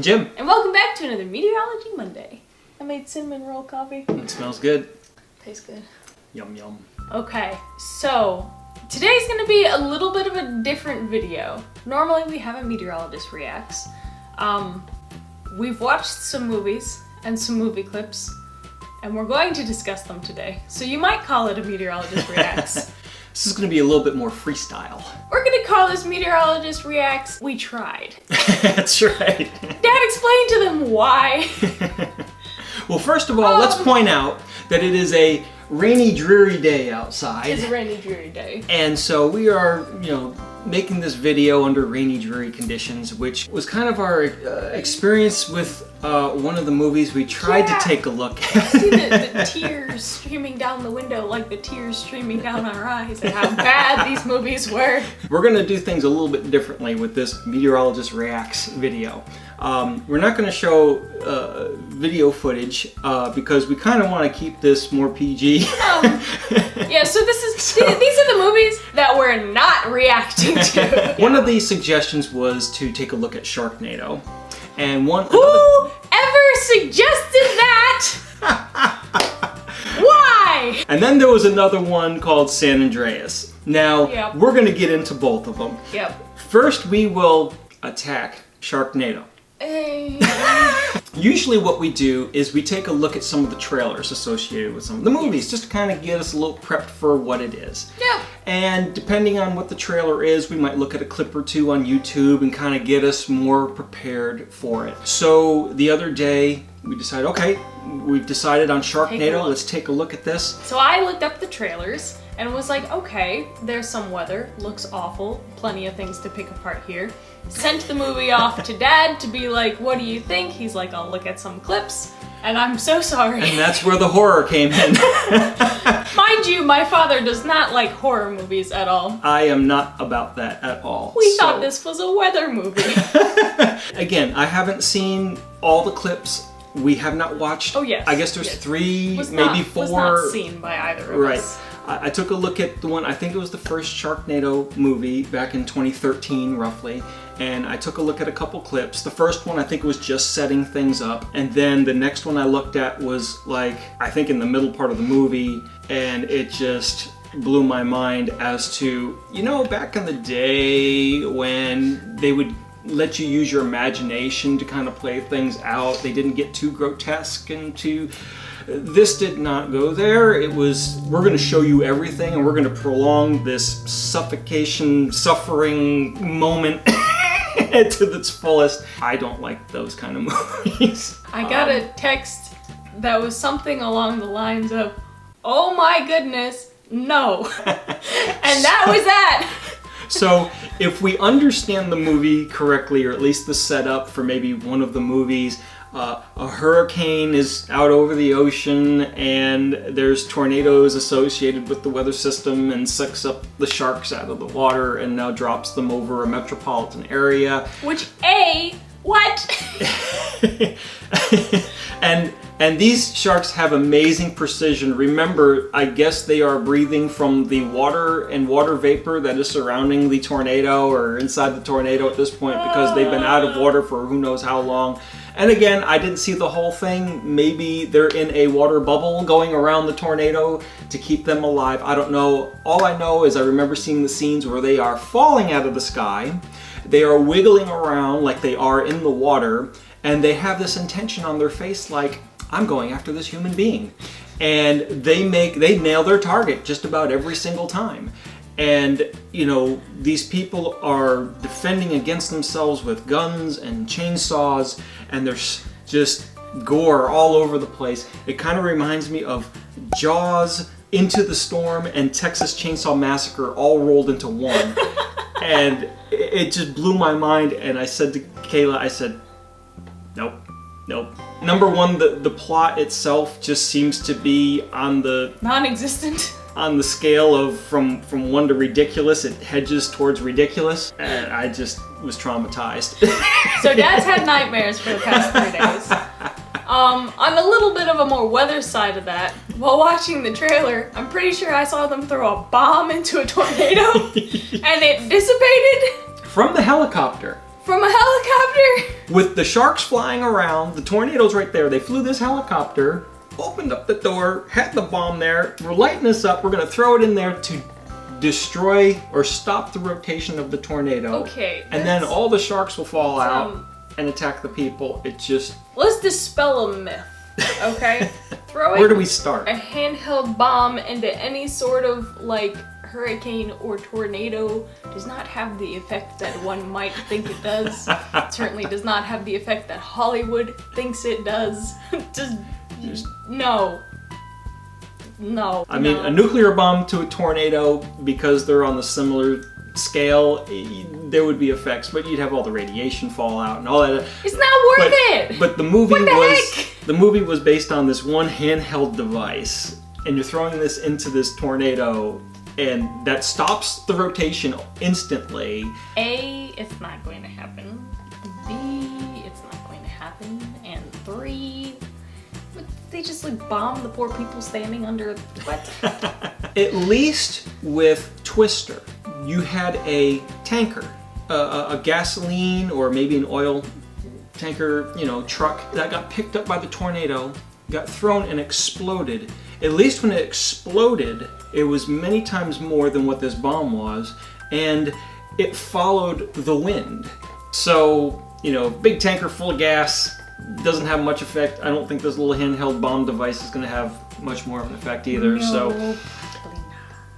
Jim. And welcome back to another Meteorology Monday. I made cinnamon roll coffee. It smells good. Tastes good. Yum yum. Okay, so today's gonna be a little bit of a different video. Normally we have a Meteorologist Reacts. We've watched some movies and some movie clips, and we're going to discuss them today. So you might call it a Meteorologist Reacts. This is going to be a little bit more freestyle. We're gonna call this Meteorologist Reacts We Tried. That's right. Dad, explain to them why. Well, first of all, let's point out that it is a rainy, dreary day outside. It's a rainy, dreary day. And so we are, making this video under rainy, dreary conditions, which was kind of our experience with one of the movies we tried to take a look at. See the tears streaming down the window, like the tears streaming down our eyes, and how bad these movies were. We're going to do things a little bit differently with this Meteorologist Reacts video. We're not going to show video footage because we kind of want to keep this more PG. Yeah, so these are the movies that we're not reacting to. One of the suggestions was to take a look at Sharknado. And Who ever suggested that? Why? And then there was another one called San Andreas. Now, we're going to get into both of them. Yep. First, we will attack Sharknado. Usually what we do is we take a look at some of the trailers associated with some of the movies, just to kind of get us a little prepped for what it is. Yeah. And depending on what the trailer is, we might look at a clip or two on YouTube and kind of get us more prepared for it. So the other day, we decided, okay, we've decided on Sharknado, let's take a look at this. So I looked up the trailers and was like, okay, there's some weather, looks awful, plenty of things to pick apart here. Sent the movie off to Dad to be like, what do you think? He's like, I'll look at some clips, and I'm so sorry. And that's where the horror came in. Mind you, my father does not like horror movies at all. I am not about that at all. We thought this was a weather movie. Again, I haven't seen all the clips. We have not watched. Oh yes. I guess there's three, maybe four. Was not seen by either of us. I took a look at the one, I think it was the first Sharknado movie back in 2013 roughly, and I took a look at a couple clips. The first one I think was just setting things up, and then the next one I looked at was like, I think in the middle part of the movie, and it just blew my mind as to, back in the day when they would let you use your imagination to kind of play things out. They didn't get too grotesque and too... This did not go there. It was, we're going to show you everything and we're going to prolong this suffocation, suffering moment to its fullest. I don't like those kind of movies. I got a text that was something along the lines of, oh my goodness, no. And that was that. So if we understand the movie correctly, or at least the setup for maybe one of the movies, a hurricane is out over the ocean and there's tornadoes associated with the weather system and sucks up the sharks out of the water and now drops them over a metropolitan area. Which, what? And these sharks have amazing precision. Remember, I guess they are breathing from the water and water vapor that is surrounding the tornado or inside the tornado at this point because they've been out of water for who knows how long. And again, I didn't see the whole thing. Maybe they're in a water bubble going around the tornado to keep them alive. I don't know. All I know is I remember seeing the scenes where they are falling out of the sky. They are wiggling around like they are in the water. And they have this intention on their face like, I'm going after this human being. And they nail their target just about every single time. And, these people are defending against themselves with guns and chainsaws, and there's just gore all over the place. It kind of reminds me of Jaws, Into the Storm, and Texas Chainsaw Massacre all rolled into one. And it just blew my mind, and I said to Kayla, I said, nope. Number one, the plot itself just seems to be on the... non-existent. On the scale of from 1 to ridiculous, it hedges towards ridiculous, and I just was traumatized. So Dad's had nightmares for the past 3 days. On a little bit of a more weather side of that, while watching the trailer, I'm pretty sure I saw them throw a bomb into a tornado, and it dissipated. From the helicopter. From a helicopter? With the sharks flying around, the tornado's right there. They flew this helicopter, opened up the door, had the bomb there. We're lighting this up. We're going to throw it in there to destroy or stop the rotation of the tornado. Okay. And then all the sharks will fall out and attack the people. It just... Let's dispel a myth, okay? Throwing Where do we start? a handheld bomb into any sort of, like, hurricane or tornado does not have the effect that one might think it does. It certainly does not have the effect that Hollywood thinks it does. Just no. No. I mean, a nuclear bomb to a tornado, because they're on the similar scale, there would be effects, but you'd have all the radiation fallout and all that. It's not worth it! But the movie What the heck? the movie was based on this one handheld device, and you're throwing this into this tornado, and that stops the rotation instantly. A, it's not going to happen. B, it's not going to happen. And 3, they just like bomb the poor people standing under what? At least with Twister, you had a tanker, a gasoline or maybe an oil tanker, truck that got picked up by the tornado, got thrown and exploded. At least when it exploded, it was many times more than what this bomb was, and it followed the wind. So, big tanker full of gas doesn't have much effect. I don't think this little handheld bomb device is going to have much more of an effect either. No, So,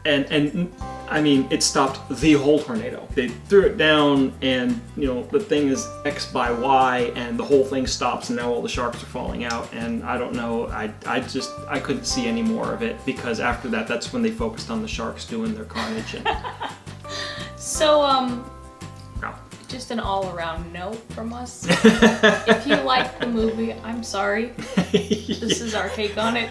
and I mean, it stopped the whole tornado. They threw it down, and the thing is X by Y, and the whole thing stops, and now all the sharks are falling out. And I don't know. I couldn't see any more of it, because after that, that's when they focused on the sharks doing their carnage. And, So, no. just an all-around no from us. If you like the movie, I'm sorry. This is our take on it.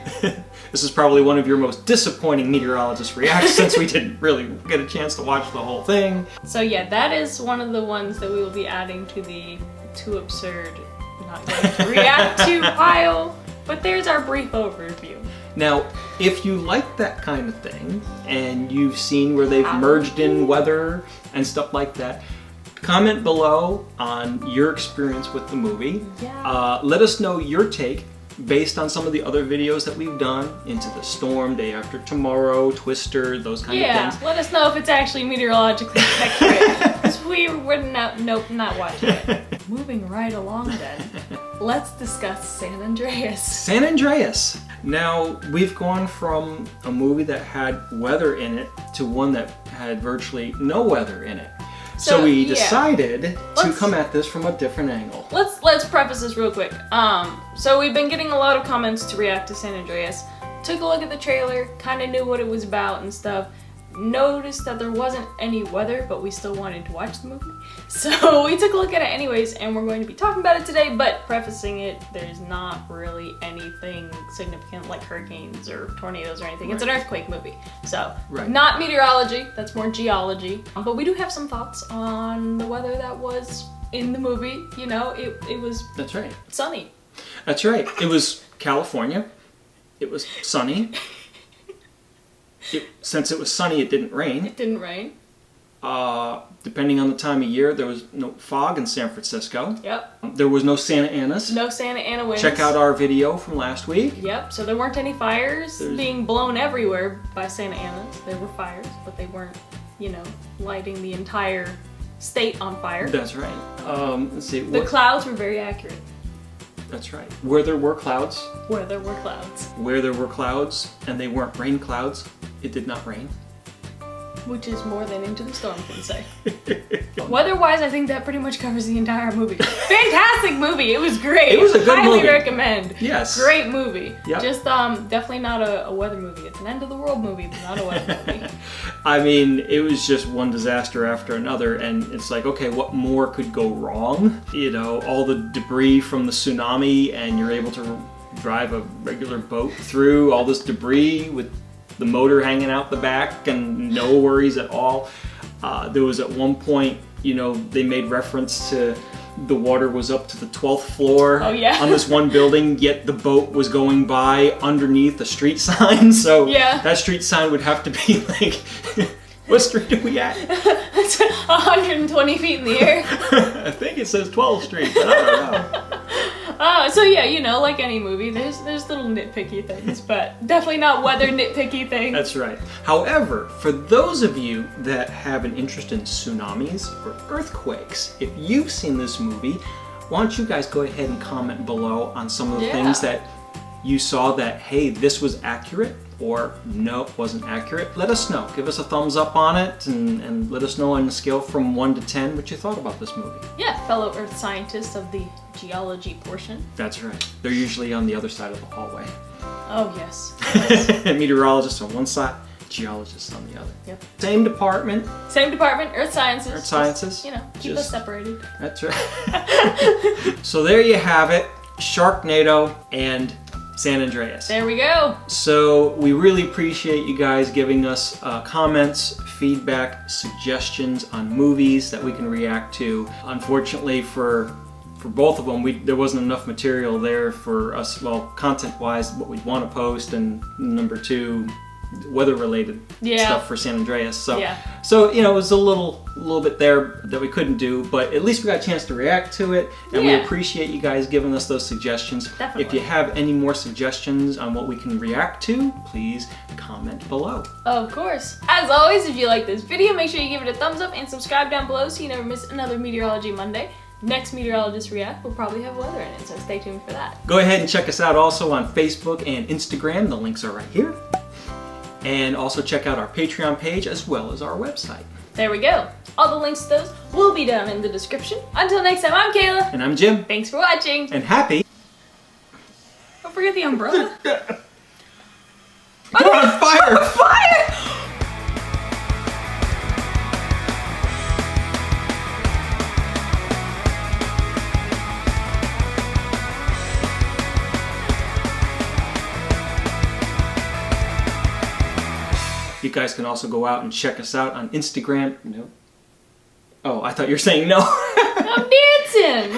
This is probably one of your most disappointing meteorologist reacts, since we didn't really get a chance to watch the whole thing. So yeah, that is one of the ones that we will be adding to the too absurd, not going to react to pile. But there's our brief overview. Now, if you like that kind of thing, and you've seen where they've merged in weather and stuff like that, comment below on your experience with the movie. Yeah. Let us know your take based on some of the other videos that we've done. Into the Storm, Day After Tomorrow, Twister, those kind of things. Yeah, let us know if it's actually meteorologically accurate. Because we're not watching it. Moving right along then. Let's discuss San Andreas. San Andreas. Now, we've gone from a movie that had weather in it to one that had virtually no weather in it. So we decided to come at this from a different angle. Let's preface this real quick. So we've been getting a lot of comments to react to San Andreas. Took a look at the trailer, kind of knew what it was about and stuff. Noticed that there wasn't any weather, but we still wanted to watch the movie. So we took a look at it anyways, and we're going to be talking about it today, but prefacing it, there's not really anything significant like hurricanes or tornadoes or anything. Right. It's an earthquake movie. So, not meteorology, that's more geology. But we do have some thoughts on the weather that was in the movie. It was That's right. sunny. That's right. It was California. It was sunny. Since it was sunny, it didn't rain. It didn't rain. Depending on the time of year, there was no fog in San Francisco. Yep. There was no Santa Anas. No Santa Ana winds. Check out our video from last week. Yep, so there weren't any fires being blown everywhere by Santa Anas. There were fires, but they weren't, lighting the entire state on fire. That's right. Let's see. The clouds were very accurate. That's right. Where there were clouds. Where there were clouds. Where there were clouds, and they weren't rain clouds, it did not rain. Which is more than Into the Storm can say. Weather-wise, I think that pretty much covers the entire movie. Fantastic movie! It was great! It was a good movie. Highly recommend. Yes. Great movie. Yep. Just definitely not a weather movie. It's an end-of-the-world movie, but not a weather movie. I mean, it was just one disaster after another, and it's like, okay, what more could go wrong? All the debris from the tsunami, and you're able to drive a regular boat through all this debris with the motor hanging out the back and no worries at all. There was at one point, they made reference to the water was up to the 12th floor on this one building, yet the boat was going by underneath a street sign. So that street sign would have to be like What street are we at? It's 120 feet in the air. I think it says 12th Street, but I don't know. So yeah, you know, like any movie, there's little nitpicky things, but definitely not weather nitpicky things. That's right. However, for those of you that have an interest in tsunamis or earthquakes, if you've seen this movie, why don't you guys go ahead and comment below on some of the things that you saw that, hey, this was accurate, or no, it wasn't accurate. Let us know. Give us a thumbs up on it, and let us know on a scale from 1 to 10 what you thought about this movie. Yeah, fellow Earth scientists of the geology portion. That's right. They're usually on the other side of the hallway. Oh, yes. Meteorologists on one side, geologists on the other. Yep. Same department. Same department, Earth Sciences. Earth Sciences. Just, you know, keep us separated. That's right. So there you have it. Sharknado and San Andreas. There we go. So we really appreciate you guys giving us comments, feedback, suggestions on movies that we can react to. Unfortunately for both of them, there wasn't enough material there for us, well, content-wise, what we'd want to post, and number 2, weather-related stuff for San Andreas. So you know, it was a little bit there that we couldn't do, but at least we got a chance to react to it, and we appreciate you guys giving us those suggestions. Definitely. If you have any more suggestions on what we can react to, please comment below. Of course. As always, if you like this video, make sure you give it a thumbs up and subscribe down below so you never miss another Meteorology Monday. Next Meteorologist React will probably have weather in it, so stay tuned for that. Go ahead and check us out also on Facebook and Instagram. The links are right here. And also check out our Patreon page as well as our website. There we go. All the links to those will be down in the description. Until next time, I'm Kayla. And I'm Jim. Thanks for watching. And happy. Don't forget the umbrella. You're on fire! On fire! You guys can also go out and check us out on Instagram. No. Oh, I thought you were saying no. I'm dancing.